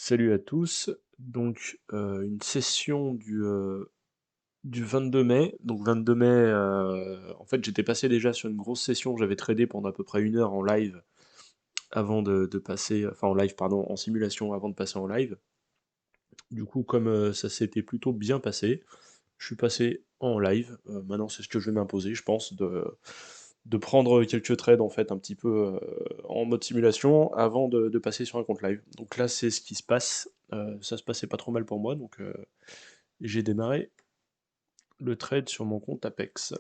Salut à tous. Donc, une session du 22 mai. Donc 22 mai, en fait j'étais passé déjà sur une grosse session, j'avais tradé pendant à peu près 1 heure en live avant de passer, enfin en live pardon, en simulation avant de passer en live. Du coup comme ça s'était plutôt bien passé, je suis passé en live. Maintenant c'est ce que je vais m'imposer, je pense, de prendre quelques trades en fait un petit peu en mode simulation avant de passer sur un compte live. Donc là c'est ce qui se passe. Ça se passait pas trop mal pour moi, donc j'ai démarré le trade sur mon compte Apex.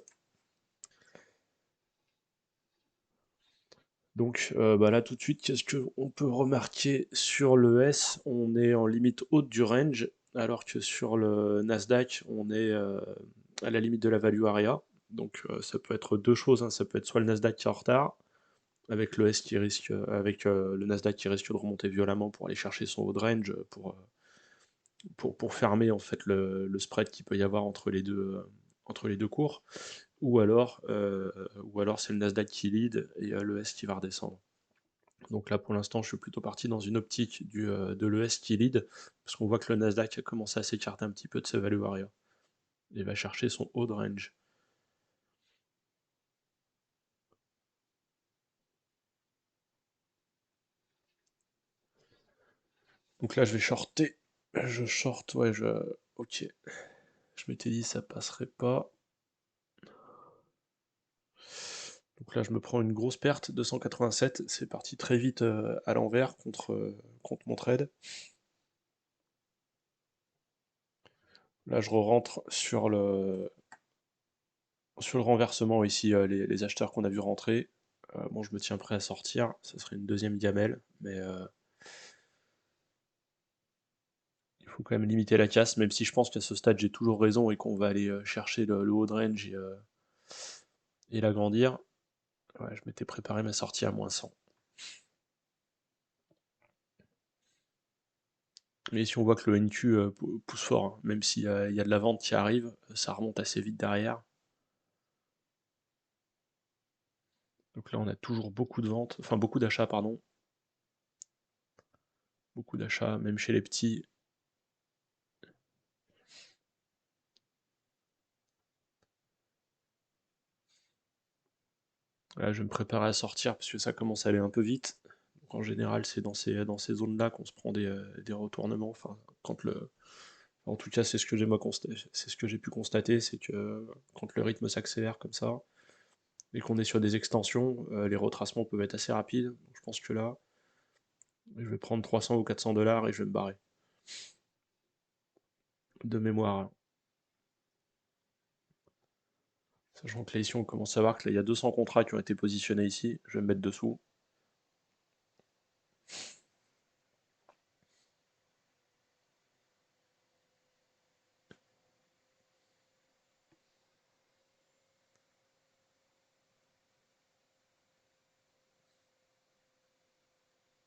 Donc bah là tout de suite, qu'est-ce qu'on peut remarquer sur le S? On est en limite haute du range, alors que sur le Nasdaq, on est à la limite de la value area. Donc ça peut être deux choses, hein. Ça peut être soit le Nasdaq qui est en retard, avec le S qui risque, avec le Nasdaq qui risque de remonter violemment pour aller chercher son haut de range pour fermer en fait le spread qu'il peut y avoir entre les deux cours. Ou alors c'est le Nasdaq qui lead et le S qui va redescendre. Donc là pour l'instant je suis plutôt parti dans une optique de l'ES qui lead, parce qu'on voit que le Nasdaq a commencé à s'écarter un petit peu de ses value area. Il va chercher son haut de range. Donc là je vais shorter. Je short, ouais, je. Ok. Je m'étais dit ça passerait pas. Donc là je me prends une grosse perte, 287, c'est parti très vite à l'envers contre mon trade. Là je re-rentre sur le renversement ici, les acheteurs qu'on a vu rentrer. Bon, je me tiens prêt à sortir, ça serait une deuxième gamelle, mais il faut quand même limiter la casse, même si je pense qu'à ce stade j'ai toujours raison et qu'on va aller chercher le haut de range et l'agrandir. Ouais, je m'étais préparé ma sortie à -100. Mais si on voit que le NQ pousse fort, hein, même s'il y a de la vente qui arrive, ça remonte assez vite derrière. Donc là on a toujours beaucoup de ventes, enfin beaucoup d'achats, pardon. Beaucoup d'achats, même chez les petits. Là je vais me préparer à sortir parce que ça commence à aller un peu vite. Donc en général c'est dans ces zones-là qu'on se prend des retournements. Enfin, quand le. En tout cas c'est ce que c'est ce que j'ai pu constater, c'est que quand le rythme s'accélère comme ça, et qu'on est sur des extensions, les retracements peuvent être assez rapides. Donc je pense que là, je vais prendre 300 ou 400 dollars et je vais me barrer. De mémoire. Sachant que là ici on commence à voir que là il y a 200 contrats qui ont été positionnés ici, je vais me mettre dessous.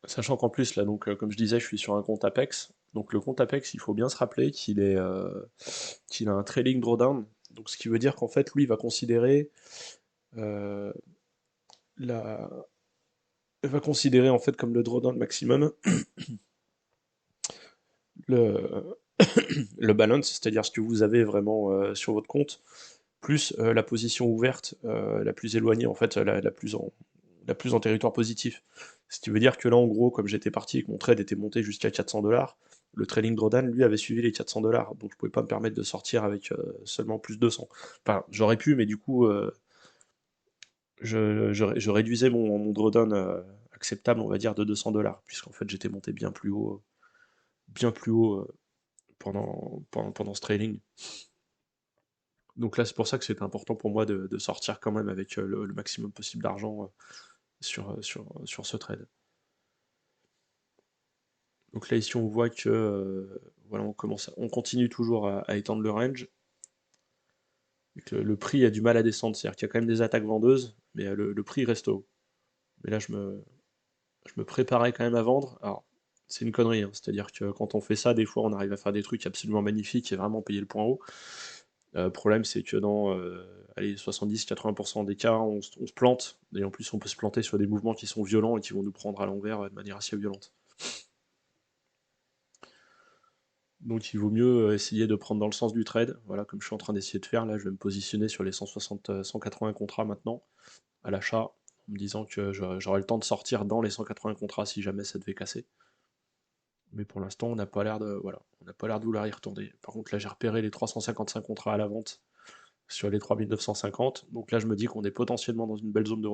Sachant qu'en plus là, donc comme je disais, je suis sur un compte Apex. Donc le compte Apex, il faut bien se rappeler qu'il a un trailing drawdown. Donc ce qui veut dire qu'en fait lui il va considérer euh, la, il va considérer en fait comme le drawdown maximum le, le balance, c'est-à-dire ce que vous avez vraiment sur votre compte, plus la position ouverte la plus éloignée, en fait, la plus en territoire positif. Ce qui veut dire que là, en gros, comme j'étais parti et que mon trade était monté jusqu'à 400 dollars, le trailing drawdown, lui, avait suivi les 400 dollars, donc je pouvais pas me permettre de sortir avec seulement plus 200. Enfin, j'aurais pu, mais du coup, je réduisais mon drawdown acceptable, on va dire, de 200 dollars, puisqu'en fait, j'étais monté bien plus haut pendant ce trailing. Donc là, c'est pour ça que c'était important pour moi de sortir quand même avec le maximum possible d'argent sur ce trade. Donc là, ici, on voit que voilà, on continue toujours à étendre le range, et que le prix a du mal à descendre, c'est-à-dire qu'il y a quand même des attaques vendeuses, mais le prix reste haut. Mais là, je me préparais quand même à vendre. Alors, c'est une connerie, hein, c'est-à-dire que quand on fait ça, des fois, on arrive à faire des trucs absolument magnifiques et vraiment payer le point haut. Le problème, c'est que dans allez, 70-80% des cas, on se plante, et en plus, on peut se planter sur des mouvements qui sont violents et qui vont nous prendre à l'envers de manière assez violente. Donc il vaut mieux essayer de prendre dans le sens du trade, voilà, comme je suis en train d'essayer de faire, là je vais me positionner sur les 160, 180 contrats maintenant, à l'achat, en me disant que j'aurai le temps de sortir dans les 180 contrats si jamais ça devait casser. Mais pour l'instant, on n'a pas l'air de, voilà, on n'a pas l'air de vouloir y retourner. Par contre, là j'ai repéré les 355 contrats à la vente sur les 3950, donc là je me dis qu'on est potentiellement dans une belle zone de...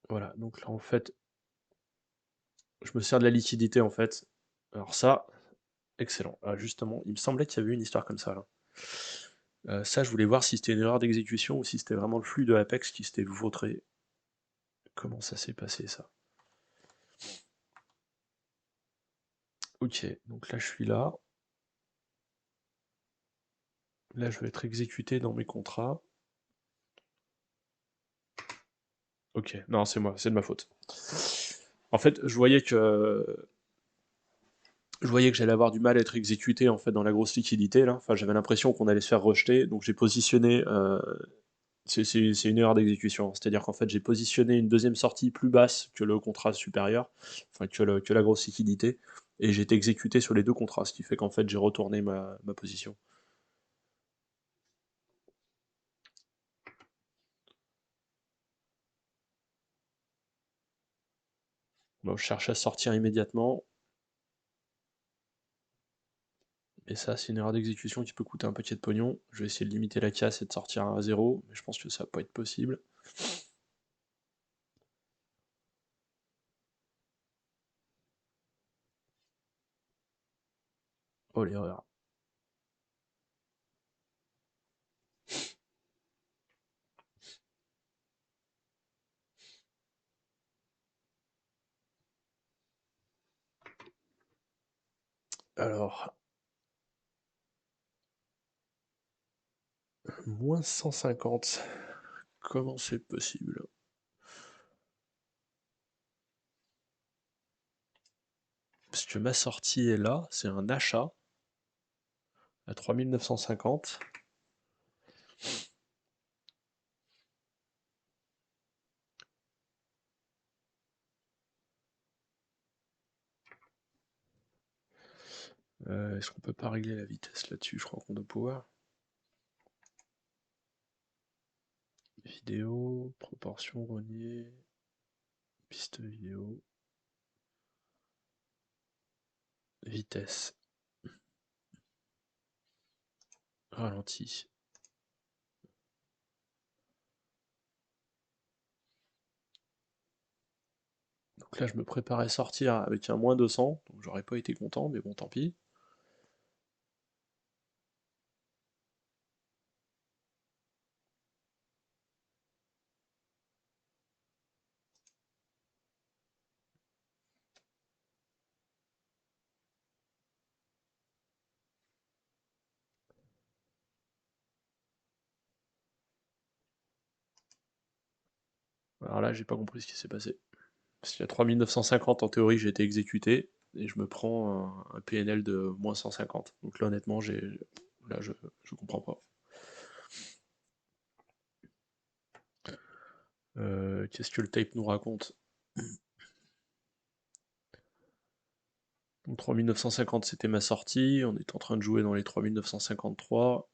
Voilà, donc là en fait, je me sers de la liquidité en fait. Alors ça, excellent. Ah, justement, il me semblait qu'il y avait une histoire comme ça là. Ça, je voulais voir si c'était une erreur d'exécution ou si c'était vraiment le flux de Apex qui s'était vautré. Comment ça s'est passé ça? Ok, donc là je suis là. Là je vais être exécuté dans mes contrats. Ok, non c'est moi, c'est de ma faute. En fait, je voyais que j'allais avoir du mal à être exécuté en fait dans la grosse liquidité là. Enfin, j'avais l'impression qu'on allait se faire rejeter, donc j'ai positionné. C'est une erreur d'exécution. C'est-à-dire qu'en fait, j'ai positionné une deuxième sortie plus basse que le contrat supérieur, enfin que la grosse liquidité, et j'ai été exécuté sur les deux contrats, ce qui fait qu'en fait, j'ai retourné ma position. Bon, je cherche à sortir immédiatement, et ça, c'est une erreur d'exécution qui peut coûter un paquet de pognon. Je vais essayer de limiter la casse et de sortir à zéro, mais je pense que ça va pas être possible. Oh l'erreur. Alors, moins 150. Comment c'est possible? Parce que ma sortie est là, c'est un achat à 3950. Est-ce qu'on peut pas régler la vitesse là-dessus? Je crois qu'on doit pouvoir. Vidéo, proportion renier, piste vidéo, vitesse, ralenti. Donc là, je me préparais à sortir avec un moins 200, donc j'aurais pas été content, mais bon, tant pis. Alors là, j'ai pas compris ce qui s'est passé. Parce qu'il y a 3950, en théorie, j'ai été exécuté, et je me prends un PNL de moins 150. Donc là, honnêtement, là, je comprends pas. Qu'est-ce que le tape nous raconte? Donc 3950 c'était ma sortie, on est en train de jouer dans les 3953.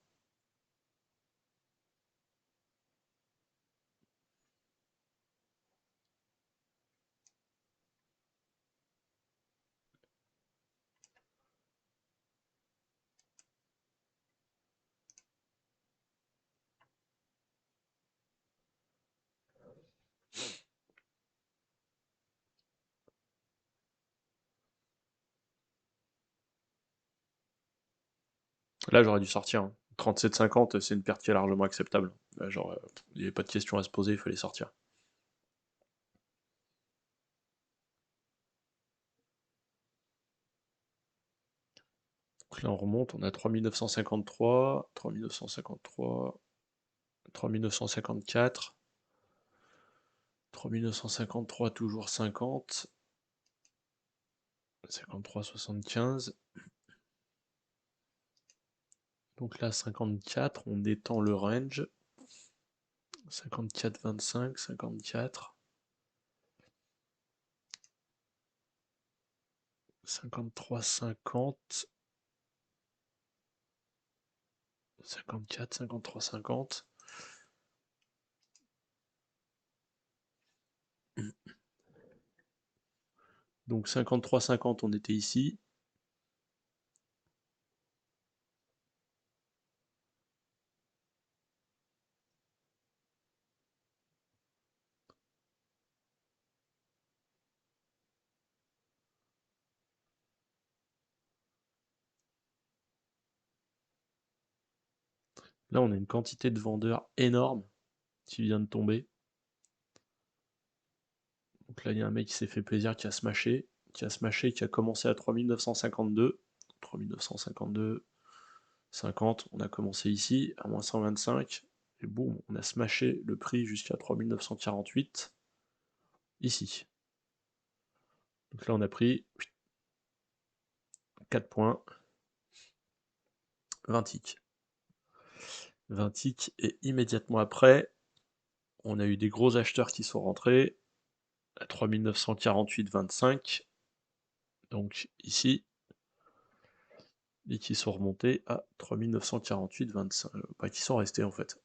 Là j'aurais dû sortir, hein. 37,50 c'est une perte qui est largement acceptable. Là, genre, il n'y avait pas de question à se poser, il fallait sortir. Donc là on remonte, on a 3953, 3953, 3954, 3953 toujours 50, 53,75. Donc là 54, on étend le range. 54,25, 54. 53,50. 54, 53, 50. Donc 53,50, on était ici. Là, on a une quantité de vendeurs énorme qui vient de tomber. Donc là, il y a un mec qui s'est fait plaisir, qui a smashé, qui a commencé à 3952. 3952, 50, on a commencé ici, à moins 125, et boum, on a smashé le prix jusqu'à 3948, ici. Donc là, on a pris 4 points, 20 ticks. 20 ticks, et immédiatement après, on a eu des gros acheteurs qui sont rentrés, à 3948,25, donc ici, et qui sont remontés à 3948,25, pas qui sont restés en fait.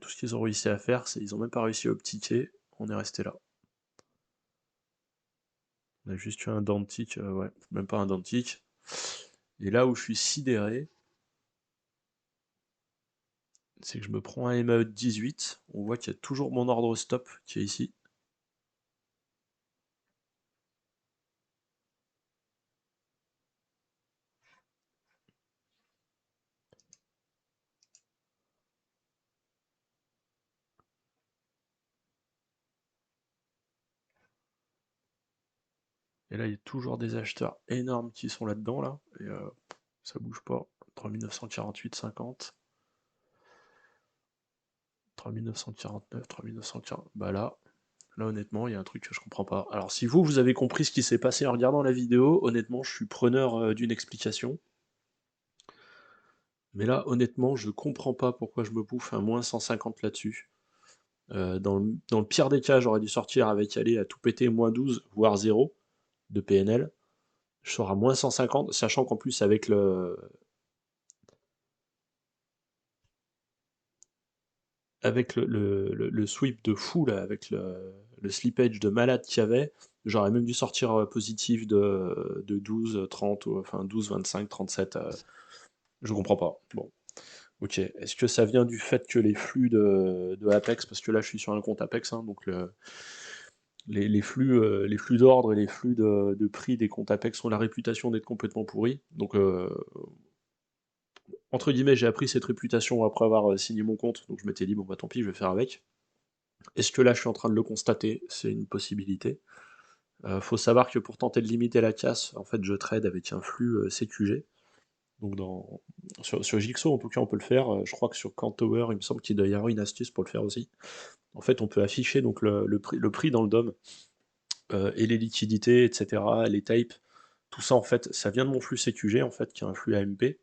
Tout ce qu'ils ont réussi à faire, c'est ils ont même pas réussi à optiquer, on est resté là. On a juste eu un dentique, ouais, même pas un dentique. Et là où je suis sidéré, c'est que je me prends un MAE de 18, on voit qu'il y a toujours mon ordre stop qui est ici. Et là, il y a toujours des acheteurs énormes qui sont là-dedans, là, et ça bouge pas. 3948, 50. 3949, 3940. Bah là honnêtement, il y a un truc que je comprends pas. Alors si vous avez compris ce qui s'est passé en regardant la vidéo, honnêtement, je suis preneur d'une explication. Mais là, honnêtement, je comprends pas pourquoi je me bouffe un moins 150 là-dessus. Dans le pire des cas, j'aurais dû sortir avec aller à tout péter moins 12, voire 0 de PNL. Je sors à moins 150, sachant qu'en plus avec le sweep de fou, là, avec le slippage de malade qu'il y avait, j'aurais même dû sortir positif de 12, 30, enfin 12, 25, 37. Je comprends pas. Bon, ok. Est-ce que ça vient du fait que les flux de Apex, parce que là je suis sur un compte Apex, hein, donc les flux d'ordre et les flux de prix des comptes Apex ont la réputation d'être complètement pourris. Donc, entre guillemets, j'ai appris cette réputation après avoir signé mon compte, donc je m'étais dit, bon bah tant pis, je vais faire avec. Est-ce que là je suis en train de le constater? C'est une possibilité. Faut savoir que pour tenter de limiter la casse, en fait je trade avec un flux CQG. Donc sur Jigsaw en tout cas on peut le faire. Je crois que sur Kantower il me semble qu'il doit y avoir une astuce pour le faire aussi. En fait on peut afficher donc le prix dans le DOM et les liquidités, etc., les tapes, tout ça en fait ça vient de mon flux CQG en fait qui est un flux AMP,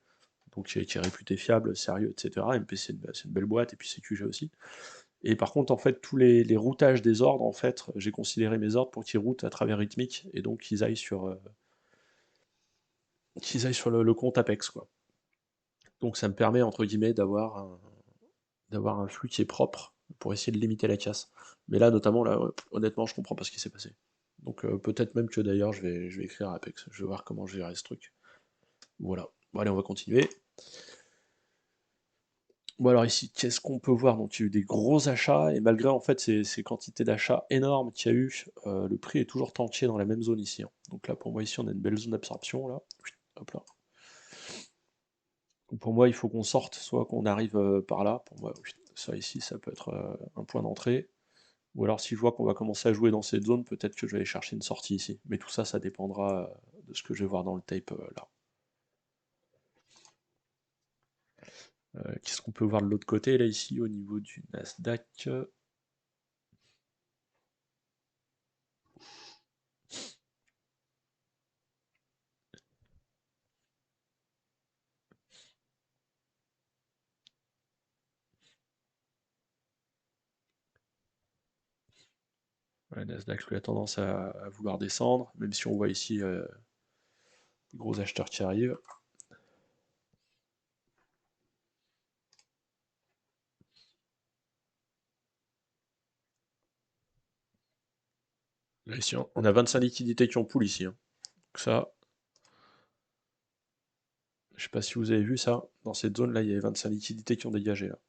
donc qui est réputé fiable, sérieux, etc. MP c'est une belle boîte et puis CQG aussi. Et par contre, en fait, tous les routages des ordres, en fait, j'ai considéré mes ordres pour qu'ils routent à travers Rhythmic et donc qu'ils aillent sur le compte Apex, quoi. Donc ça me permet, entre guillemets, d'avoir un flux qui est propre pour essayer de limiter la casse. Mais là, notamment, là, honnêtement, je comprends pas ce qui s'est passé. Donc peut-être même que d'ailleurs, je vais écrire à Apex. Je vais voir comment gérer ce truc. Voilà. Bon, allez, on va continuer. Bon alors ici, qu'est-ce qu'on peut voir? Donc il y a eu des gros achats, et malgré en fait ces quantités d'achats énormes qu'il y a eu, le prix est toujours tanké dans la même zone ici, hein. Donc là pour moi ici on a une belle zone d'absorption là. Hop là. Donc, pour moi il faut qu'on sorte, soit qu'on arrive par là. Pour moi, ça ici ça peut être un point d'entrée. Ou alors si je vois qu'on va commencer à jouer dans cette zone, peut-être que je vais aller chercher une sortie ici. Mais tout ça, ça dépendra de ce que je vais voir dans le tape là. Qu'est-ce qu'on peut voir de l'autre côté là ici au niveau du Nasdaq? Ouais, Nasdaq lui a tendance à vouloir descendre, même si on voit ici Gros acheteur qui arrive. Là, ici, on a 25 liquidités qui ont pool ici, hein. Donc ça, je sais pas si vous avez vu ça. Dans cette zone-là, il y avait 25 liquidités qui ont dégagé là.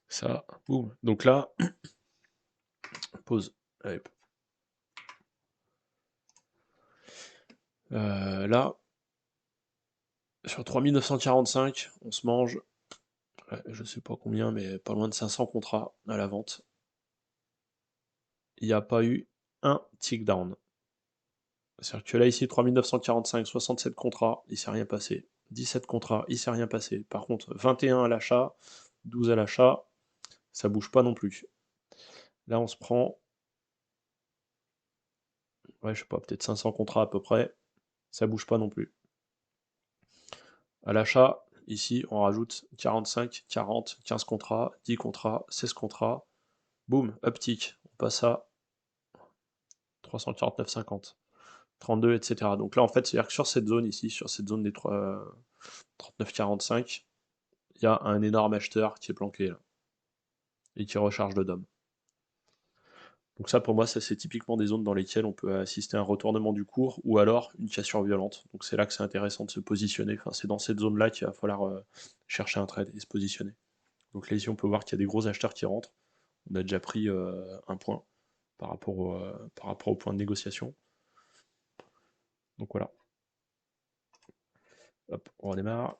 Ça, boum. Donc là, pause. Allez. Là, sur 3945, on se mange, je sais pas combien, mais pas loin de 500 contrats à la vente. Il n'y a pas eu un tick down. C'est-à-dire que là, ici, 3945, 67 contrats, il s'est rien passé. 17 contrats, il s'est rien passé. Par contre, 21 à l'achat, 12 à l'achat, ça bouge pas non plus. Là, on se prend, ouais, je sais pas, peut-être 500 contrats à peu près, ça bouge pas non plus. À l'achat, ici, on rajoute 45, 40, 15 contrats, 10 contrats, 16 contrats, boum, uptick, on passe à 349,50, 32, etc. Donc là, en fait, c'est-à-dire que sur cette zone ici, sur cette zone des 39,45, il y a un énorme acheteur qui est planqué là, et qui recharge le DOM. Donc ça, pour moi, ça c'est typiquement des zones dans lesquelles on peut assister à un retournement du cours, ou alors une cassure violente. Donc c'est là que c'est intéressant de se positionner, enfin, c'est dans cette zone-là qu'il va falloir chercher un trade et se positionner. Donc là, ici, on peut voir qu'il y a des gros acheteurs qui rentrent. On a déjà pris un point par rapport au point de négociation. Donc voilà. Hop, on redémarre.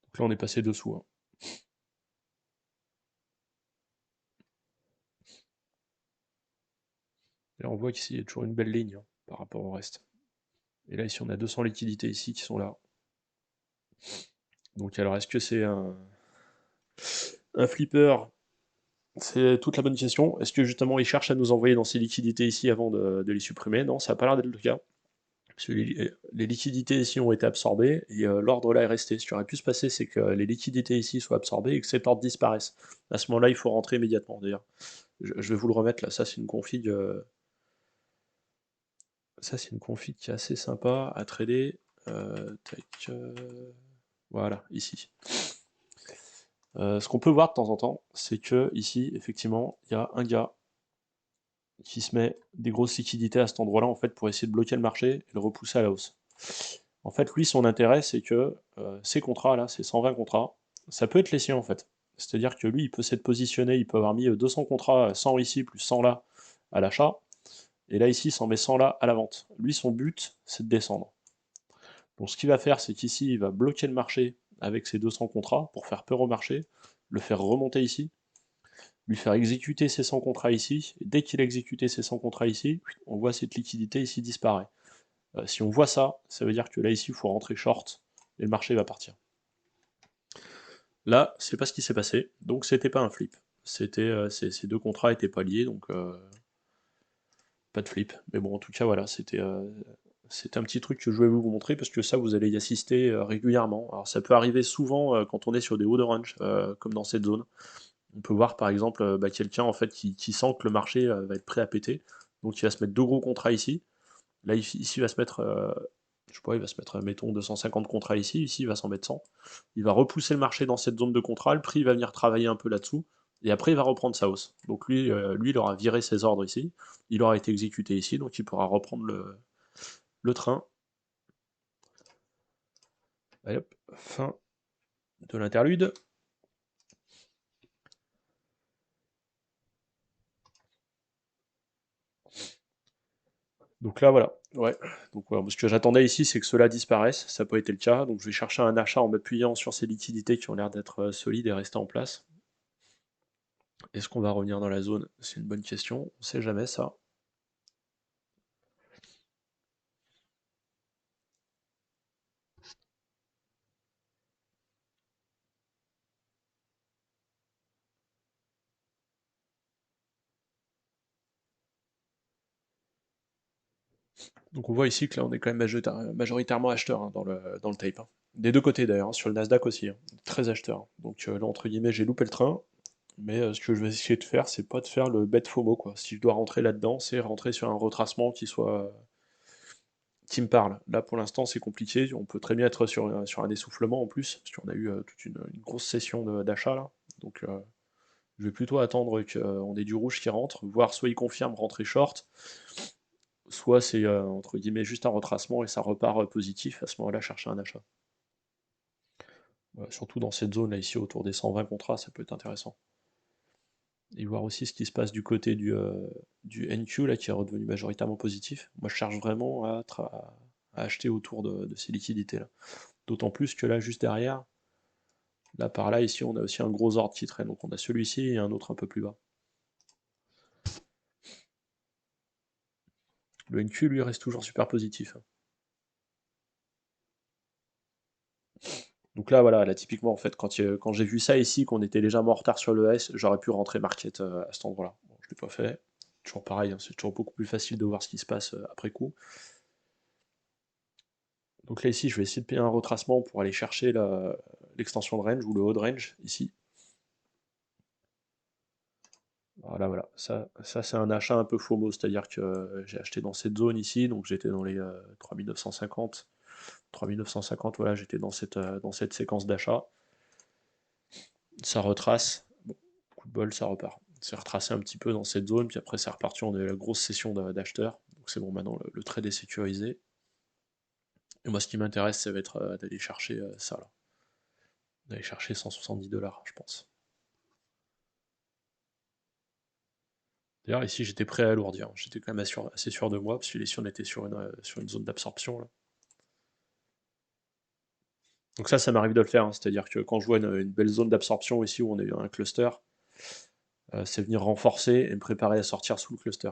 Donc là, on est passé dessous, hein. Et là, on voit qu'ici, il y a toujours une belle ligne, hein, par rapport au reste. Et là, ici, on a 200 liquidités ici qui sont là. Donc alors, est-ce que c'est un flipper? C'est toute la bonne question. Est-ce que justement, il cherche à nous envoyer dans ces liquidités ici avant de les supprimer? Non, ça n'a pas l'air d'être le cas. Parce que les liquidités ici ont été absorbées, et l'ordre là est resté. Ce qui aurait pu se passer, c'est que les liquidités ici soient absorbées et que cet ordre disparaisse. À ce moment-là, il faut rentrer immédiatement, d'ailleurs. Je vais vous le remettre là, ça c'est une config. Ça c'est une config qui est assez sympa à trader. Tac, voilà, ici. Ce qu'on peut voir de temps en temps, c'est que ici, effectivement, il y a un gars qui se met des grosses liquidités à cet endroit-là, en fait, pour essayer de bloquer le marché et le repousser à la hausse. En fait, lui, son intérêt, c'est que ces contrats-là, ces 120 contrats, ça peut être les siens, en fait. C'est-à-dire que lui, il peut s'être positionné, il peut avoir mis 200 contrats, 100 ici, plus 100 là, à l'achat, et là, ici, il s'en met 100 là, à la vente. Lui, son but, c'est de descendre. Donc, ce qu'il va faire, c'est qu'ici, il va bloquer le marché avec ses 200 contrats pour faire peur au marché, le faire remonter ici, lui faire exécuter ses 100 contrats ici, et dès qu'il a exécuté ses 100 contrats ici, on voit cette liquidité ici disparaît. Si on voit ça, ça veut dire que là ici il faut rentrer short, et le marché va partir. Là, c'est pas ce qui s'est passé, donc c'était pas un flip. Ces deux contrats étaient pas liés, donc pas de flip. Mais bon, en tout cas, voilà, c'était un petit truc que je voulais vous montrer, parce que ça, vous allez y assister régulièrement. Alors ça peut arriver souvent quand on est sur des hauts de range, comme dans cette zone. On peut voir par exemple quelqu'un en fait qui sent que le marché va être prêt à péter, donc il va se mettre deux gros contrats ici. Là ici il va se mettre, je sais pas, il va se mettre mettons 250 contrats ici, ici il va s'en mettre 100. Il va repousser le marché dans cette zone de contrat, le prix va venir travailler un peu là-dessous, et après il va reprendre sa hausse. Donc lui il aura viré ses ordres ici, il aura été exécuté ici, donc il pourra reprendre le train. Allez hop, fin de l'interlude. Donc là, voilà. Ouais. Donc voilà. Ce que j'attendais ici, c'est que cela disparaisse. Ça n'a pas été le cas. Donc je vais chercher un achat en m'appuyant sur ces liquidités qui ont l'air d'être solides et rester en place. Est-ce qu'on va revenir dans la zone? C'est une bonne question. On ne sait jamais ça. Donc on voit ici que là on est quand même majoritairement acheteur hein, dans le tape, hein. Des deux côtés d'ailleurs, hein, sur le Nasdaq aussi, hein, très acheteur, hein. Donc là entre guillemets j'ai loupé le train, mais ce que je vais essayer de faire, c'est pas de faire le bet FOMO quoi. Si je dois rentrer là-dedans, c'est rentrer sur un retracement qui me parle. Là pour l'instant c'est compliqué, on peut très bien être sur un essoufflement en plus, parce qu'on a eu toute une grosse session d'achat là. Donc je vais plutôt attendre qu'on ait du rouge qui rentre, voir soit il confirme rentrer short, soit c'est entre guillemets juste un retracement et ça repart positif, à ce moment-là chercher un achat. Surtout dans cette zone là ici autour des 120 contrats, ça peut être intéressant. Et voir aussi ce qui se passe du côté du NQ là qui est redevenu majoritairement positif. Moi je cherche vraiment à acheter autour de ces liquidités là. D'autant plus que là juste derrière, là par là ici on a aussi un gros ordre qui traîne, donc on a celui-ci et un autre un peu plus bas. Le NQ lui reste toujours super positif, hein. Donc là, voilà, là typiquement, en fait, quand j'ai vu ça ici, qu'on était légèrement en retard sur le S, j'aurais pu rentrer market à cet endroit-là. Bon, je l'ai pas fait. Toujours pareil, hein, c'est toujours beaucoup plus facile de voir ce qui se passe après coup. Donc là, ici, je vais essayer de payer un retracement pour aller chercher l'extension de range ou le haut de range, ici. Voilà, voilà. Ça c'est un achat un peu FOMO, c'est-à-dire que j'ai acheté dans cette zone ici, donc j'étais dans les 3950. 3950, voilà, j'étais dans cette séquence d'achat. Ça retrace. Bon, coup de bol, ça repart. C'est retracé un petit peu dans cette zone, puis après c'est reparti, on a eu la grosse session d'acheteurs. Donc c'est bon, maintenant le trade est sécurisé. Et moi ce qui m'intéresse, ça va être d'aller chercher ça là. D'aller chercher 170 $, je pense. D'ailleurs ici j'étais prêt à alourdir, j'étais quand même assez sûr de moi, parce que ici on était sur une zone d'absorption là. Donc ça m'arrive de le faire, hein. C'est-à-dire que quand je vois une belle zone d'absorption ici où on a eu un cluster, c'est venir renforcer et me préparer à sortir sous le cluster.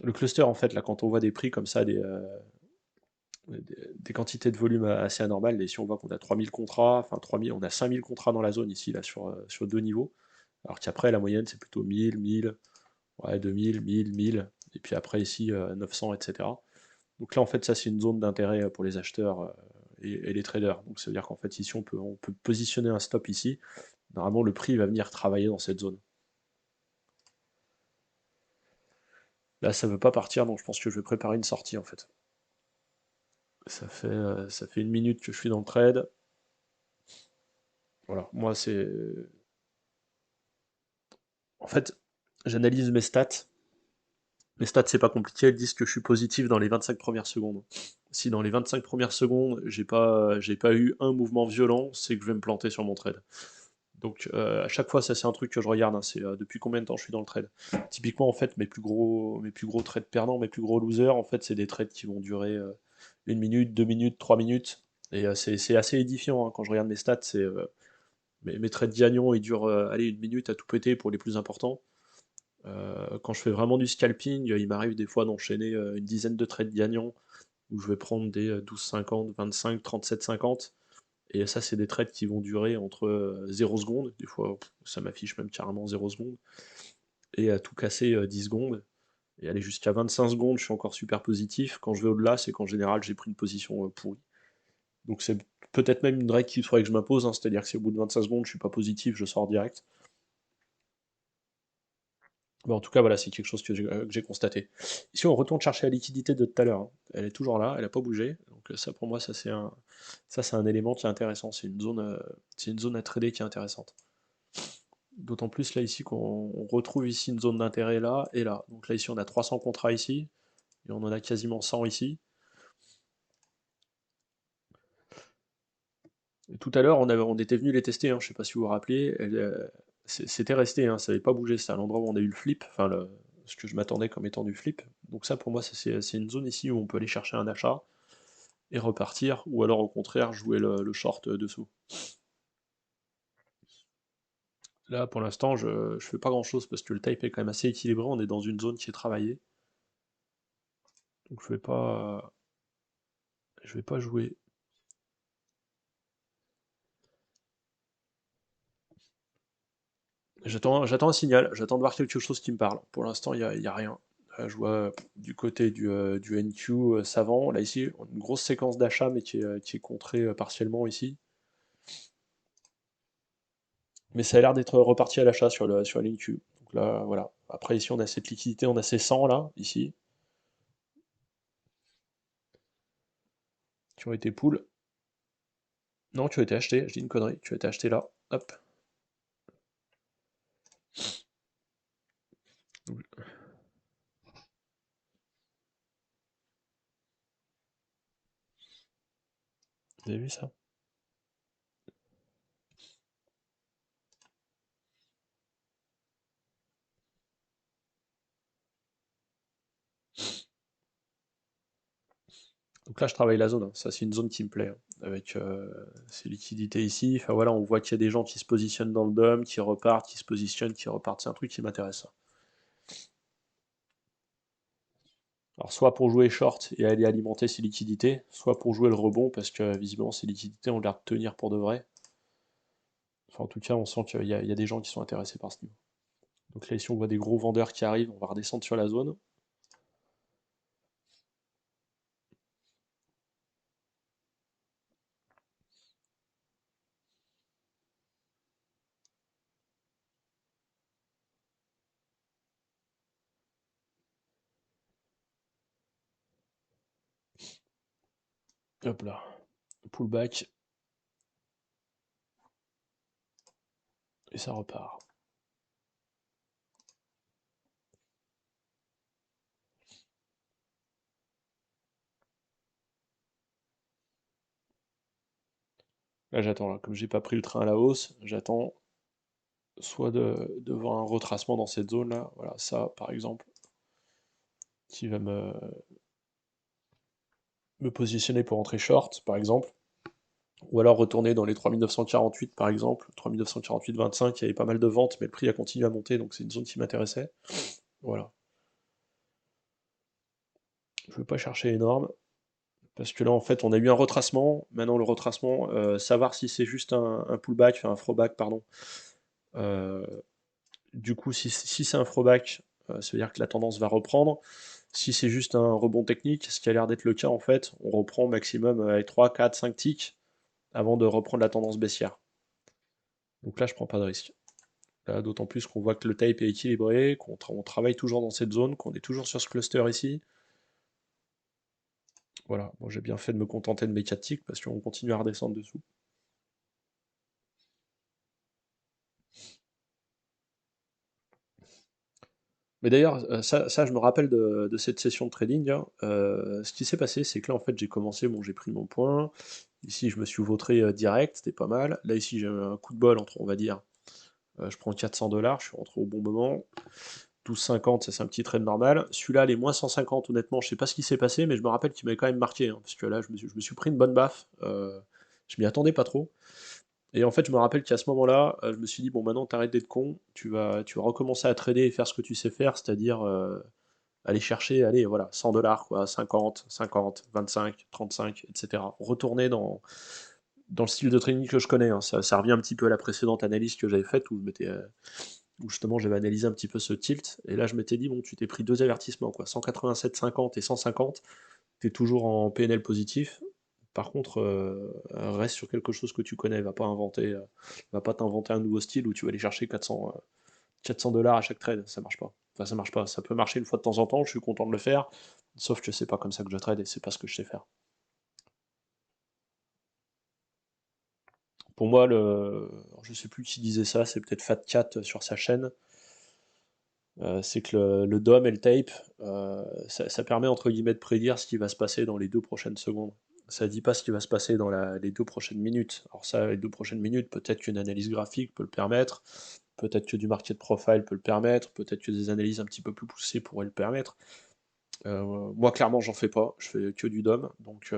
Le cluster, en fait, là, quand on voit des prix comme ça, des quantités de volume assez anormales, et si on voit qu'on a 3000 contrats, enfin 3000, on a 5000 contrats dans la zone ici, là, sur deux niveaux, alors qu'après, la moyenne, c'est plutôt 1000, 1000, ouais, 2000, 1000, 1000, et puis après, ici, 900, etc. Donc là, en fait, ça, c'est une zone d'intérêt pour les acheteurs et les traders. Donc ça veut dire qu'en fait, ici, on peut positionner un stop ici. Normalement, le prix va venir travailler dans cette zone. Là, ça veut pas partir, donc je pense que je vais préparer une sortie, en fait. Ça fait une minute que je suis dans le trade. Voilà, moi c'est. En fait, j'analyse mes stats. Mes stats, c'est pas compliqué, elles disent que je suis positif dans les 25 premières secondes. Si dans les 25 premières secondes, j'ai pas eu un mouvement violent, c'est que je vais me planter sur mon trade. Donc à chaque fois, ça c'est un truc que je regarde, hein, c'est depuis combien de temps je suis dans le trade. Typiquement, en fait, mes plus gros trades perdants, mes plus gros losers, en fait, c'est des trades qui vont durer une minute, 2 minutes, 3 minutes. Et c'est assez édifiant hein, quand je regarde mes stats. Mes trades gagnants, ils durent allez, une minute à tout péter pour les plus importants. Quand je fais vraiment du scalping, il m'arrive des fois d'enchaîner une dizaine de trades gagnants où je vais prendre des 12,50, 25, 37,50. Et ça, c'est des trades qui vont durer entre 0 secondes. Des fois, ça m'affiche même carrément 0 secondes. Et à tout casser 10 secondes. Et aller jusqu'à 25 secondes, je suis encore super positif. Quand je vais au-delà, c'est qu'en général, j'ai pris une position pourrie. Donc c'est peut-être même une règle qu'il faudrait que je m'impose, hein, c'est-à-dire que si au bout de 25 secondes, je suis pas positif, je sors direct. Bon, en tout cas, voilà, c'est quelque chose que j'ai constaté. Ici, on retourne chercher la liquidité de tout à l'heure, hein. Elle est toujours là, elle n'a pas bougé. Donc ça, pour moi, ça, c'est un élément qui est intéressant. C'est une zone à trader qui est intéressante. D'autant plus là ici qu'on retrouve ici une zone d'intérêt là et là. Donc là ici, on a 300 contrats ici et on en a quasiment 100 ici. Et tout à l'heure, on était venu les tester, hein, je sais pas si vous vous rappelez. C'était resté, hein, ça n'avait pas bougé. C'est à l'endroit où on a eu le flip, enfin ce que je m'attendais comme étant du flip. Donc ça, pour moi, c'est une zone ici où on peut aller chercher un achat et repartir, ou alors au contraire jouer le short dessous. Là, pour l'instant, je fais pas grand-chose parce que le type est quand même assez équilibré. On est dans une zone qui est travaillée, donc je vais pas jouer. J'attends un signal, j'attends de voir quelque chose qui me parle. Pour l'instant, y a rien. Je vois du côté du NQ savant, là ici, une grosse séquence d'achat, mais qui est contrée partiellement ici. Mais ça a l'air d'être reparti à l'achat sur la ligne Q. Donc là, voilà. Après, ici, on a cette liquidité, on a ces 100 là, ici, qui ont été pull. Non, tu as été acheté, je dis une connerie, tu as été acheté là. Hop. Vous avez vu ça? Donc là, je travaille la zone, hein. Ça, c'est une zone qui me plaît, hein. Avec ces liquidités ici. Enfin voilà, on voit qu'il y a des gens qui se positionnent dans le DOM, qui repartent, qui se positionnent, qui repartent. C'est un truc qui m'intéresse, ça. Alors, soit pour jouer short et aller alimenter ces liquidités, soit pour jouer le rebond, parce que visiblement, ces liquidités ont l'air de tenir pour de vrai. Enfin, en tout cas, on sent qu'il y a des gens qui sont intéressés par ce niveau. Donc là, ici, on voit des gros vendeurs qui arrivent. On va redescendre sur la zone. Hop là. Pullback. Et ça repart. Là, j'attends, là. Comme j'ai pas pris le train à la hausse, j'attends soit de voir un retracement dans cette zone-là. Voilà, ça, par exemple, qui va me positionner pour entrer short, par exemple. Ou alors retourner dans les 3948, par exemple. 3948,25, il y avait pas mal de ventes, mais le prix a continué à monter, donc c'est une zone qui m'intéressait. Voilà. Je ne veux pas chercher énorme, parce que là, en fait, on a eu un retracement. Maintenant, le retracement, savoir si c'est juste un pullback, enfin un throwback, pardon. Euh, du coup, si c'est un throwback, ça veut dire que la tendance va reprendre. Si c'est juste un rebond technique, ce qui a l'air d'être le cas, en fait, on reprend au maximum avec 3, 4, 5 ticks avant de reprendre la tendance baissière. Donc là, je prends pas de risque. Là, d'autant plus qu'on voit que le tape est équilibré, on travaille toujours dans cette zone, qu'on est toujours sur ce cluster ici. Voilà, bon, j'ai bien fait de me contenter de mes 4 ticks parce qu'on continue à redescendre dessous. Mais d'ailleurs, ça, je me rappelle de cette session de trading, hein. Ce qui s'est passé, c'est que là, en fait, j'ai commencé, bon, j'ai pris mon point. Ici, je me suis vautré direct, c'était pas mal. Là, ici, j'ai eu un coup de bol entre, on va dire, je prends 400 $, je suis rentré au bon moment. 12,50, ça c'est un petit trade normal. Celui-là, les moins 150, honnêtement, je sais pas ce qui s'est passé, mais je me rappelle qu'il m'avait quand même marqué, hein, parce que là, je me suis pris une bonne baffe. Je m'y attendais pas trop. Et en fait, je me rappelle qu'à ce moment-là, je me suis dit, bon, maintenant, t'arrêtes d'être con, tu vas recommencer à trader et faire ce que tu sais faire, c'est-à-dire aller chercher, allez, voilà, 100 $, quoi, 50, 50, 25, 35, etc. Retourner dans le style de trading que je connais, hein. Ça revient un petit peu à la précédente analyse que j'avais faite, où justement j'avais analysé un petit peu ce tilt, et là je m'étais dit, bon, tu t'es pris deux avertissements, quoi, 187,50 et 150, t'es toujours en PNL positif. Par contre, reste sur quelque chose que tu connais, va pas t'inventer un nouveau style où tu vas aller chercher 400 $ à chaque trade, ça marche pas. Enfin, ça marche pas, ça peut marcher une fois de temps en temps, je suis content de le faire, sauf que c'est pas comme ça que je trade et c'est pas ce que je sais faire. Pour moi, alors, je sais plus qui disait ça, c'est peut-être FatCat sur sa chaîne. C'est que le DOM et le tape, ça permet entre guillemets de prédire ce qui va se passer dans les 2 prochaines secondes. Ça dit pas ce qui va se passer dans les 2 prochaines minutes. Alors ça, les 2 prochaines minutes, peut-être qu'une analyse graphique peut le permettre, peut-être que du market profile peut le permettre, peut-être que des analyses un petit peu plus poussées pourraient le permettre. Moi, clairement, j'en fais pas, je fais que du DOM. Donc,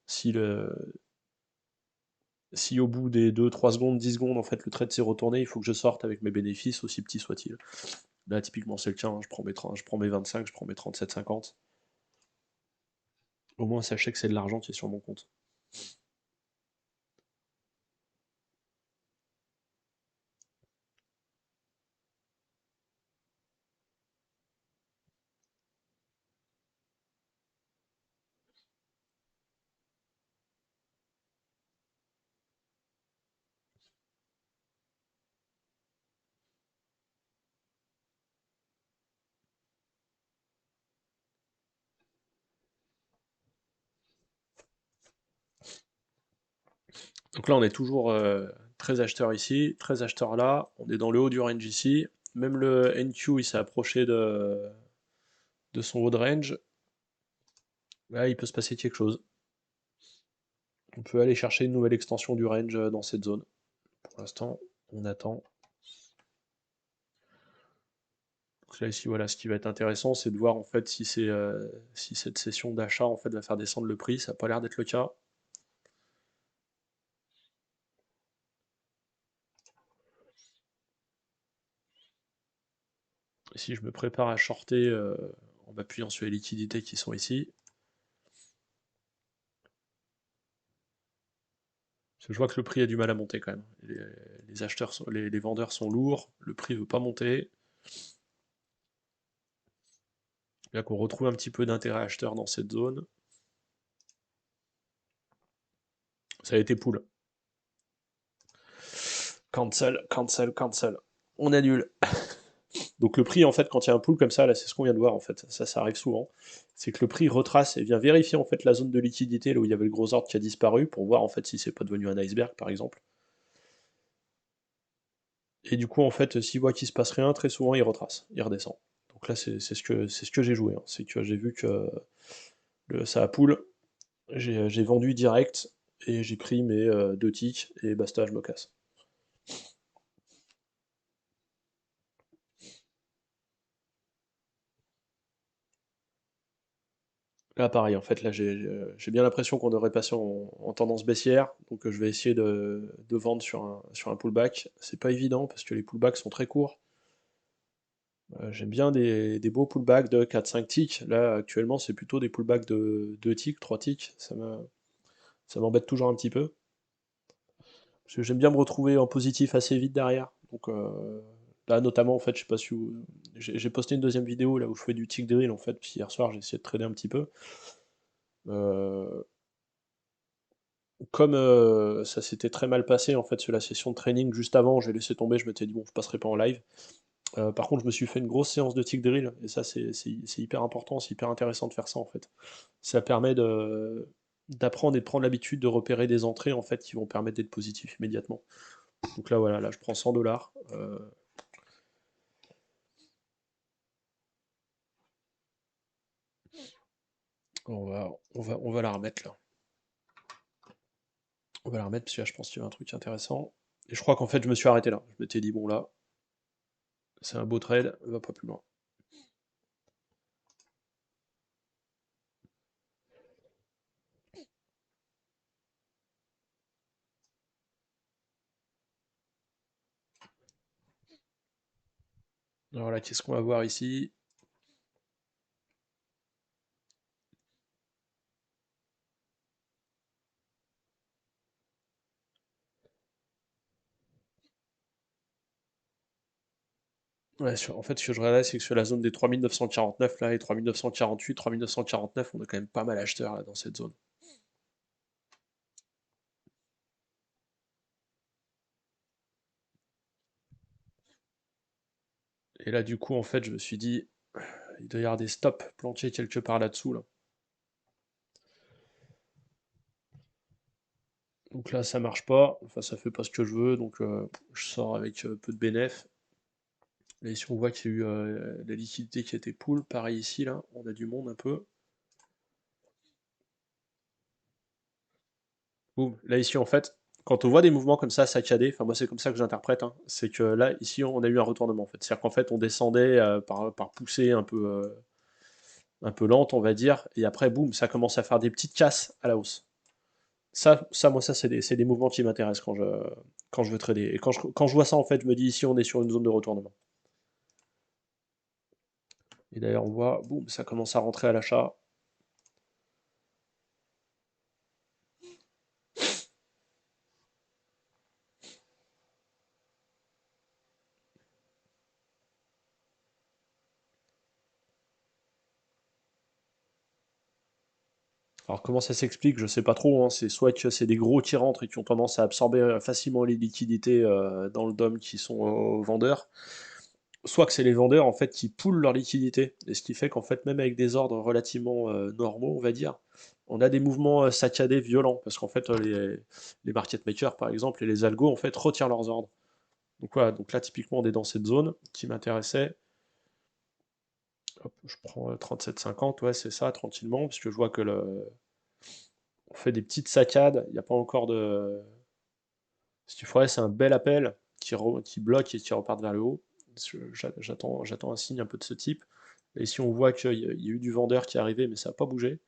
si, le, si au bout des 2, 3 secondes, 10 secondes, en fait, le trade s'est retourné, il faut que je sorte avec mes bénéfices, aussi petits soient-ils. Là, typiquement, c'est le cas, hein. Je prends mes 25, je prends mes 37,50. Au moins, sachez que c'est de l'argent qui est sur mon compte. Donc là, on est toujours 13 acheteurs ici, 13 acheteurs là, on est dans le haut du range ici. Même le NQ, il s'est approché de son haut de range. Là, il peut se passer quelque chose. On peut aller chercher une nouvelle extension du range dans cette zone. Pour l'instant, on attend. Donc là, ici, voilà, ce qui va être intéressant, c'est de voir en fait si cette session d'achat en fait va faire descendre le prix. Ça n'a pas l'air d'être le cas. Ici, je me prépare à shorter en m'appuyant sur les liquidités qui sont ici. Parce que je vois que le prix a du mal à monter quand même. Les acheteurs, les vendeurs sont lourds, le prix ne veut pas monter. Là qu'on retrouve un petit peu d'intérêt acheteur dans cette zone. Ça a été pool. Cancel, cancel, cancel. On annule. Donc le prix, en fait, quand il y a un pool comme ça, là, c'est ce qu'on vient de voir, en fait. Ça arrive souvent. C'est que le prix retrace et vient vérifier, en fait, la zone de liquidité, là où il y avait le gros ordre qui a disparu, pour voir, en fait, si c'est pas devenu un iceberg, par exemple. Et du coup, en fait, s'il voit qu'il se passe rien, très souvent, il retrace, il redescend. Donc là, c'est ce que j'ai joué, hein. C'est que j'ai vu que ça a pool, j'ai vendu direct, et j'ai pris mes 2 ticks, et basta, je me casse. Là, pareil, en fait, là, j'ai bien l'impression qu'on devrait passer en tendance baissière, donc je vais essayer de vendre sur un pullback. C'est pas évident, parce que les pullbacks sont très courts. J'aime bien des beaux pullbacks de 4-5 ticks. Là, actuellement, c'est plutôt des pullbacks de 2 ticks, 3 ticks. Ça m'embête toujours un petit peu. Parce que j'aime bien me retrouver en positif assez vite derrière. Donc là, notamment, en fait, je sais pas si j'ai posté une deuxième vidéo là où je fais du tick drill, en fait, puis hier soir, j'ai essayé de trader un petit peu. Euh, Comme ça s'était très mal passé en fait sur la session de training juste avant, j'ai laissé tomber, je m'étais dit bon, je passerai pas en live. Par contre, je me suis fait une grosse séance de tick drill, et ça c'est hyper important, c'est hyper intéressant de faire ça en fait. Ça permet d'apprendre et de prendre l'habitude de repérer des entrées en fait qui vont permettre d'être positif immédiatement. Donc là voilà, là je prends 100 dollars. On va la remettre là. On va la remettre parce que là, je pense qu'il y a un truc intéressant. Et je crois qu'en fait je me suis arrêté là. Je m'étais dit bon là, c'est un beau trade, va pas plus loin. Alors là, qu'est-ce qu'on va voir ici? Ouais, en fait, ce que je réalise, c'est que sur la zone des 3949, là, et 3948, 3949, on a quand même pas mal d'acheteurs là, dans cette zone. Et là, du coup, en fait, je me suis dit, il doit y avoir des stops plantés quelque part là-dessous, là. Donc là, ça marche pas, enfin, ça fait pas ce que je veux, donc je sors avec peu de bénéf. Là, ici, on voit qu'il y a eu la liquidité qui a été pool, pareil ici, là, on a du monde un peu. Boum. Là, ici, en fait, quand on voit des mouvements comme ça saccadés, enfin, moi, c'est comme ça que j'interprète, hein, c'est que là, ici, on a eu un retournement, en fait. C'est-à-dire qu'en fait, on descendait par poussée un peu lente, on va dire, et après, boum, ça commence à faire des petites casses à la hausse. Moi, ça, c'est des mouvements qui m'intéressent quand je veux trader. Et quand je vois ça, en fait, je me dis, ici, on est sur une zone de retournement. Et d'ailleurs, on voit, boum, ça commence à rentrer à l'achat. Alors, comment ça s'explique? Je sais pas trop, hein. C'est soit que c'est des gros qui rentrent et qui ont tendance à absorber facilement les liquidités dans le DOM qui sont aux vendeurs, soit que c'est les vendeurs en fait qui poolent leurs liquidités, et ce qui fait qu'en fait même avec des ordres relativement normaux, on va dire, on a des mouvements saccadés violents, parce qu'en fait, les market makers, par exemple, et les algos, en fait, retirent leurs ordres. Donc voilà, donc là, typiquement, on est dans cette zone qui m'intéressait. Hop, je prends 37,50, ouais, c'est ça, tranquillement, parce que je vois que on fait des petites saccades, il n'y a pas encore de... Ce qu'il faudrait, c'est un bel appel qui bloque et qui reparte vers le haut. J'attends un signe un peu de ce type. Et ici, on voit qu'il y a eu du vendeur qui est arrivé, mais ça n'a pas bougé.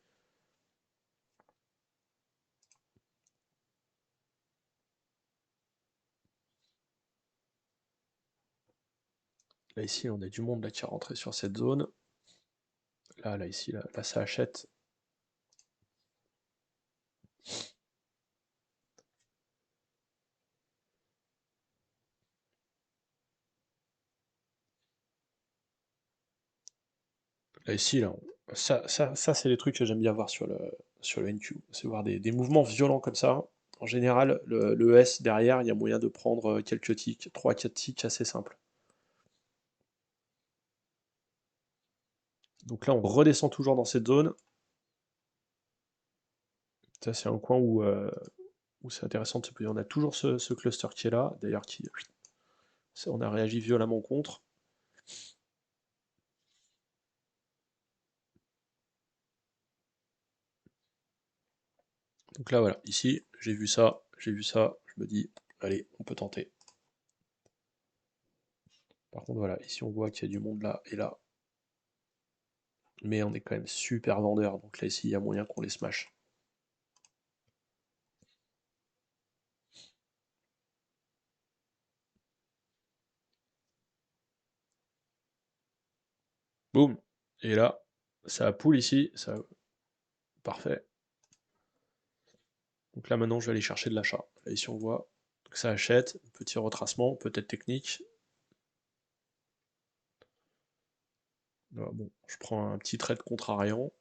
Là, ici, on a du monde là, qui est rentré sur cette zone. Ici, là, ça achète. Là, ici, ça c'est les trucs que j'aime bien voir sur le NQ. C'est voir des mouvements violents comme ça. En général, le S derrière, il y a moyen de prendre quelques ticks, 3-4 ticks assez simples. Donc là, on redescend toujours dans cette zone. Ça, c'est un coin où c'est intéressant. On a toujours ce cluster qui est là, d'ailleurs, on a réagi violemment contre. Donc là, voilà, ici, j'ai vu ça, je me dis, allez, on peut tenter. Par contre, voilà, ici, on voit qu'il y a du monde là et là. Mais on est quand même super vendeur, donc là, ici, il y a moyen qu'on les smash. Boum. Et là, ça poule ici, ça... Parfait. Donc là, maintenant, je vais aller chercher de l'achat. Là, ici, on voit que ça achète, petit retracement, peut-être technique. Là, bon, je prends un petit trade contrariant.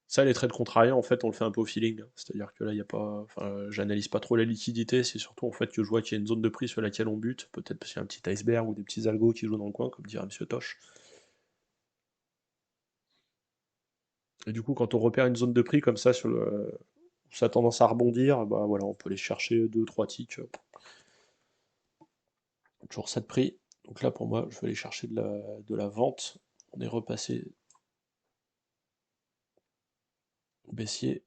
Ça, les trades contrariants, en fait, on le fait un peu au feeling. C'est-à-dire que là, il y a pas... Enfin, j'analyse pas trop la liquidité, c'est surtout en fait que je vois qu'il y a une zone de prix sur laquelle on bute, peut-être parce qu'il y a un petit iceberg ou des petits algos qui jouent dans le coin, comme dirait Monsieur Tosh. Et du coup, quand on repère une zone de prix comme ça, où ça a tendance à rebondir, bah voilà, on peut aller chercher 2-3 ticks. Toujours ça de prix. Donc là, pour moi, je vais aller chercher de la vente. On est repassé baissier.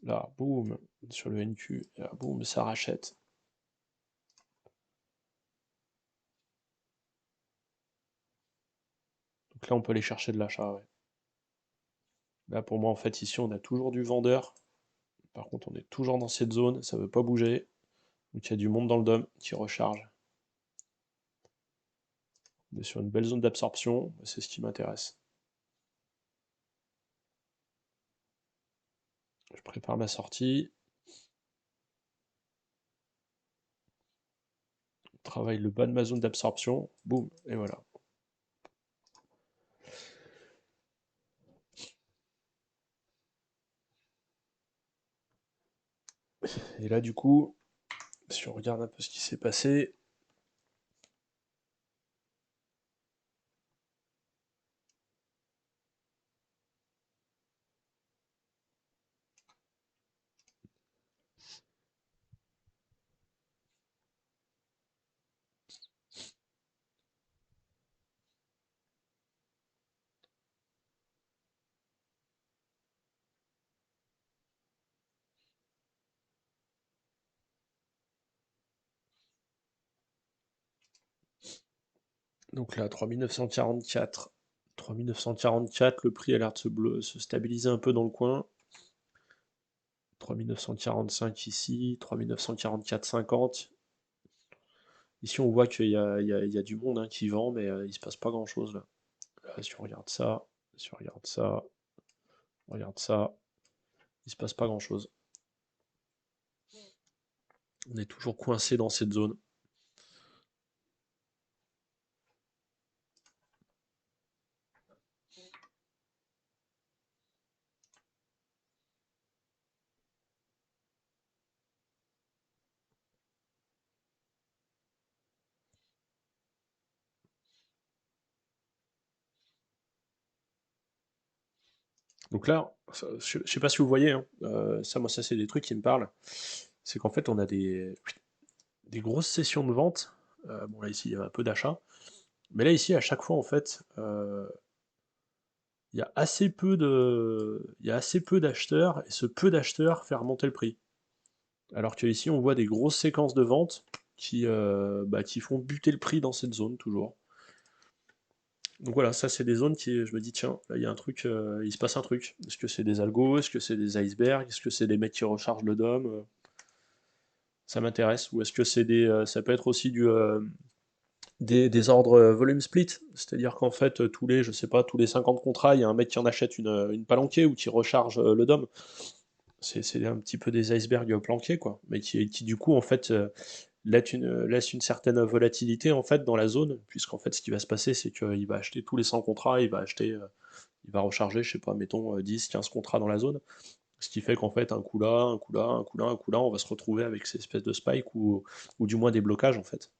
Là, boum, sur le NQ. Et là, boum, ça rachète. Donc là, on peut aller chercher de l'achat, ouais. Là, pour moi, en fait, ici, on a toujours du vendeur. Par contre, on est toujours dans cette zone, ça veut pas bouger. Donc il y a du monde dans le DOM qui recharge. On est sur une belle zone d'absorption, c'est ce qui m'intéresse. Je prépare ma sortie. On travaille le bas de ma zone d'absorption. Boum, et voilà. Et là, du coup, si on regarde un peu ce qui s'est passé, donc là, 3944. 3944, le prix a l'air de se stabiliser un peu dans le coin. 3945 ici, 3944,50. Ici, on voit qu'il y a du monde hein, qui vend, mais il se passe pas grand-chose là. Là, si on regarde ça, si on regarde ça, on regarde ça, il se passe pas grand-chose. On est toujours coincé dans cette zone. Donc là, je sais pas si vous voyez, hein, ça, moi, ça, c'est des trucs qui me parlent. C'est qu'en fait, on a des grosses sessions de vente. Bon, là, ici, il y a un peu d'achat. Mais là, ici, à chaque fois, en fait, il y a assez peu d'acheteurs, et ce peu d'acheteurs fait remonter le prix. Alors que ici, on voit des grosses séquences de vente qui font buter le prix dans cette zone, toujours. Donc voilà, ça c'est des zones je me dis, tiens, là il y a un truc, il se passe un truc. Est-ce que c'est des algos? Est-ce que c'est des icebergs? Est-ce que c'est des mecs qui rechargent le dôme? Ça m'intéresse. Ou est-ce que ça peut être aussi des ordres volume split? C'est-à-dire qu'en fait, je sais pas, tous les 50 contrats, il y a un mec qui en achète une palanquée ou qui recharge le dôme. C'est un petit peu des icebergs planqués, quoi. Mais qui du coup, en fait, laisse une certaine volatilité en fait dans la zone, puisqu'en fait ce qui va se passer c'est qu'il va acheter tous les 100 contrats, il va recharger, je sais pas, mettons 10, 15 contrats dans la zone, ce qui fait qu'en fait un coup là, un coup là, un coup là, un coup là, on va se retrouver avec ces espèces de spikes ou du moins des blocages en fait.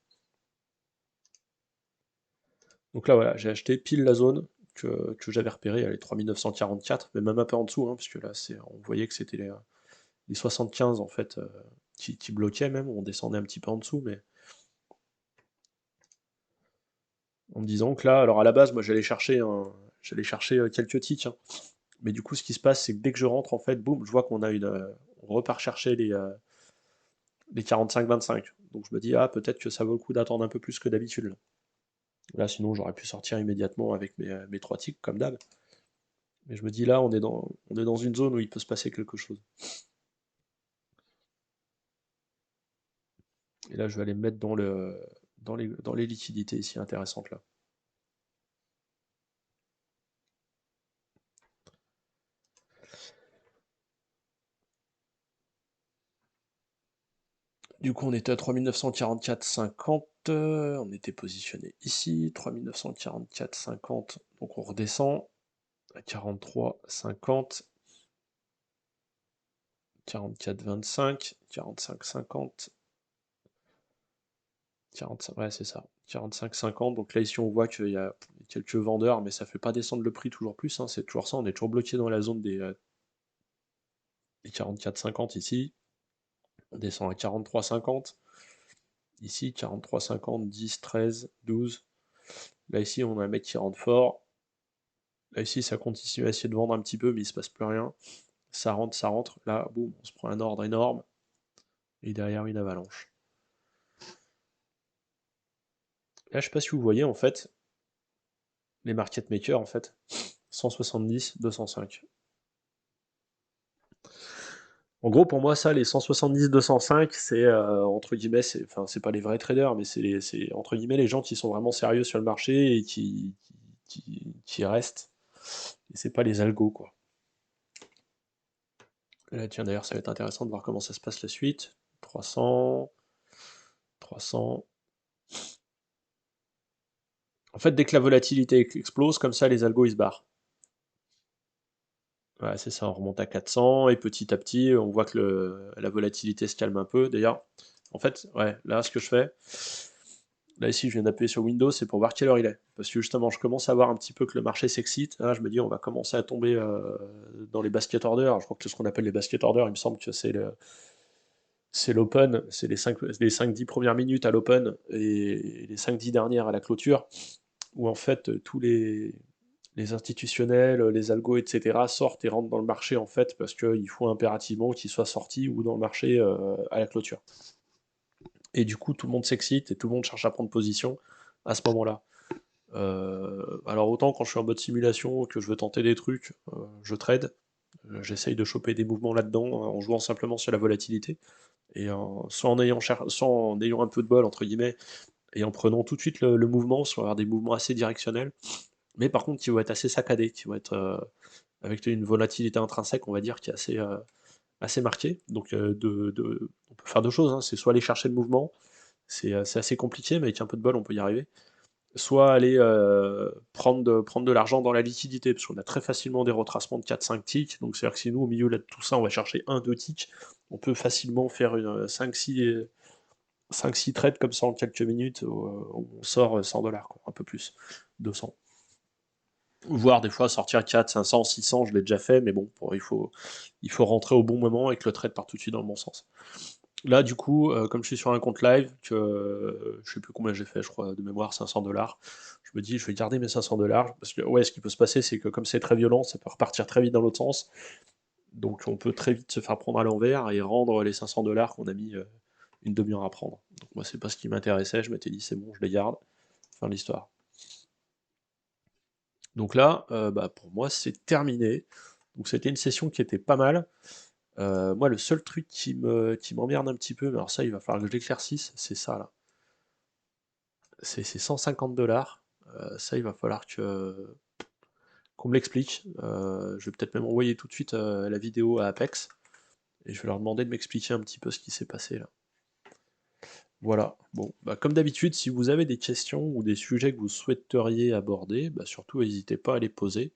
Donc là voilà, j'ai acheté pile la zone que j'avais repérée, elle est 3944, mais même un peu en dessous, hein, parce que là on voyait que c'était les 75 en fait qui bloquaient même, on descendait un petit peu en dessous, mais en me disant que là, alors à la base, moi j'allais chercher quelques ticks, hein. Mais du coup, ce qui se passe, c'est que dès que je rentre, en fait, boum, je vois on repart chercher les 45-25. Donc je me dis, ah, peut-être que ça vaut le coup d'attendre un peu plus que d'habitude. Là, sinon, j'aurais pu sortir immédiatement avec mes 3 ticks, comme d'hab. Mais je me dis, là, on est dans une zone où il peut se passer quelque chose. Et là, je vais aller me mettre dans les liquidités ici intéressantes, là. Du coup, on était à 3944,50, on était positionné ici, 3944,50, donc on redescend à 43,50, 44,25, 45,50, 45, ouais, c'est ça, 45,50. Donc là, ici, on voit qu'il y a quelques vendeurs, mais ça fait pas descendre le prix toujours plus, hein, c'est toujours ça, on est toujours bloqué dans la zone des 44,50 ici, on descend à 43,50, ici, 43,50, 10, 13, 12. Là, ici, on a un mec qui rentre fort. Là, ici, ça continue à essayer de vendre un petit peu, mais il se passe plus rien. Ça rentre, ça rentre. Là, boum, on se prend un ordre énorme. Et derrière, une avalanche. Là, je sais pas si vous voyez, en fait, les market makers, en fait, 170, 205. En gros, pour moi, ça, les 170, 205, c'est entre guillemets, enfin, c'est pas les vrais traders, mais c'est entre guillemets les gens qui sont vraiment sérieux sur le marché et qui restent. Et c'est pas les algos, quoi. Là, tiens, d'ailleurs, ça va être intéressant de voir comment ça se passe la suite. 300, 300. En fait, dès que la volatilité explose, comme ça, les algos, ils se barrent. Ouais, c'est ça, on remonte à 400, et petit à petit, on voit que la volatilité se calme un peu. D'ailleurs, en fait, ouais, là, ce que je fais, là, ici, je viens d'appuyer sur Windows, c'est pour voir quelle heure il est. Parce que justement, je commence à voir un petit peu que le marché s'excite. Là, je me dis, on va commencer à tomber dans les basket orders. Je crois que ce qu'on appelle les basket orders, il me semble que c'est l'open, c'est les 5-10 premières minutes à l'open et les 5-10 dernières à la clôture, où en fait, tous les institutionnels, les algos, etc., sortent et rentrent dans le marché en fait parce qu'il faut impérativement qu'ils soient sortis ou dans le marché à la clôture. Et du coup, tout le monde s'excite et tout le monde cherche à prendre position à ce moment-là. Alors autant quand je suis en mode simulation que je veux tenter des trucs, je trade, j'essaye de choper des mouvements là-dedans en jouant simplement sur la volatilité et soit en ayant un peu de bol entre guillemets et en prenant tout de suite le mouvement, soit avoir des mouvements assez directionnels, mais par contre qui vont être assez saccadés, qui vont être avec une volatilité intrinsèque, on va dire, qui est assez marquée. Donc on peut faire deux choses, hein. C'est soit aller chercher le mouvement, c'est assez compliqué, mais avec un peu de bol, on peut y arriver. Soit aller prendre de l'argent dans la liquidité, parce qu'on a très facilement des retracements de 4-5 ticks. Donc c'est-à-dire que si nous, au milieu là, de tout ça, on va chercher 1-2 ticks, on peut facilement faire 5-6 trades comme ça en quelques minutes, où on sort 100 $, quoi, un peu plus, 200. Voire des fois sortir 4, 500, 600, je l'ai déjà fait, mais bon, il faut rentrer au bon moment et que le trade parte tout de suite dans le bon sens. Là, du coup, comme je suis sur un compte live, que je sais plus combien j'ai fait, je crois, de mémoire, 500 $, je me dis, je vais garder mes 500 $, parce que ouais, ce qui peut se passer, c'est que comme c'est très violent, ça peut repartir très vite dans l'autre sens, donc on peut très vite se faire prendre à l'envers et rendre les 500 $ qu'on a mis une demi-heure à prendre. Donc moi, c'est pas ce qui m'intéressait, je m'étais dit, c'est bon, je les garde, fin de l'histoire. Donc là, bah, pour moi, c'est terminé. Donc c'était une session qui était pas mal. Moi, le seul truc qui m'emmerde un petit peu, mais alors ça, il va falloir que je l'éclaircisse, c'est ça là. C'est 150 $. Ça, il va falloir qu'on me l'explique. Je vais peut-être même envoyer tout de suite la vidéo à Apex, et je vais leur demander de m'expliquer un petit peu ce qui s'est passé là. Voilà. Bon, bah, comme d'habitude, si vous avez des questions ou des sujets que vous souhaiteriez aborder, bah, surtout n'hésitez pas à les poser.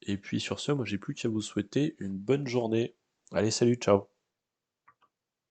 Et puis sur ce, moi j'ai plus qu'à vous souhaiter une bonne journée. Allez, salut, ciao.